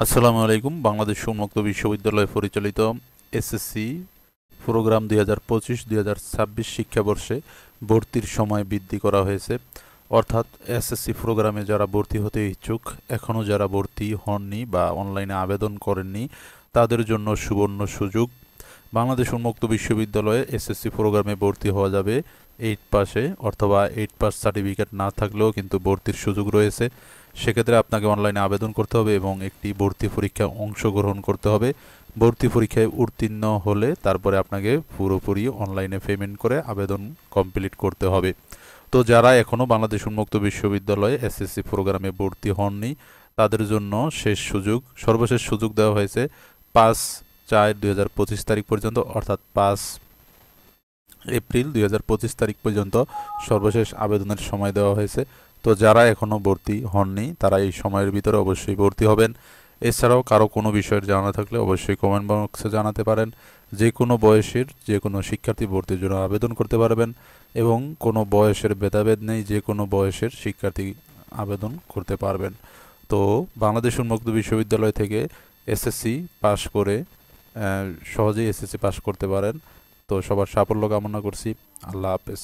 আসসালামু আলাইকুম। বাংলাদেশ উন্মুক্ত বিশ্ববিদ্যালয় পরিচালিত এসএসসি প্রোগ্রাম 2025-2026 শিক্ষাবর্ষে ভর্তির সময় বৃদ্ধি করা হয়েছে। অর্থাৎ এসএসসি প্রোগ্রামে যারা ভর্তি হতে ইচ্ছুক, এখনও যারা ভর্তি হননি বা অনলাইনে আবেদন করেননি, তাদের জন্য সুবর্ণ সুযোগ। বাংলাদেশ উন্মুক্ত বিশ্ববিদ্যালয়ে এসএসসি প্রোগ্রামে ভর্তি হওয়া যাবে 8 পাসে, অথবা 8 পাস সার্টিফিকেট না থাকলেও কিন্তু ভর্তির সুযোগ রয়েছে। সেক্ষেত্রে আপনাকে অনলাইনে আবেদন করতে হবে এবং একটি ভর্তি পরীক্ষায় অংশগ্রহণ করতে হবে। ভর্তি পরীক্ষায় উত্তীর্ণ হলে তারপরে আপনাকে পুরোপুরি অনলাইনে পেমেন্ট করে আবেদন কমপ্লিট করতে হবে। তো যারা এখনও বাংলাদেশ উন্মুক্ত বিশ্ববিদ্যালয়ে এসএসসি প্রোগ্রামে ভর্তি হননি, তাদের জন্য সর্বশেষ সুযোগ দেওয়া হয়েছে 5/4/2025 তারিখ পর্যন্ত, অর্থাৎ 5 এপ্রিল 2025 তারিখ পর্যন্ত সর্বশেষ আবেদনের সময় দেওয়া হয়েছে। তো যারা এখনও ভর্তি হননি, তারা এই সময়ের ভিতরে অবশ্যই ভর্তি হবেন। এছাড়াও কারো কোনো বিষয়ের জানা থাকলে অবশ্যই কমেন্ট বক্সে জানাতে পারেন। যে কোনো বয়সের যে কোনো শিক্ষার্থী ভর্তির জন্য আবেদন করতে পারবেন এবং কোনো বয়সের ভেদাভেদ নেই, যে কোনো বয়সের শিক্ষার্থী আবেদন করতে পারবেন। তো বাংলাদেশ উন্মুক্ত বিশ্ববিদ্যালয় থেকে এসএসসি পাশ করে সহজেই এসএসসি পাশ করতে পারেন। তো সবার সাফল্য কামনা করছি। আল্লাহ হাফেজ।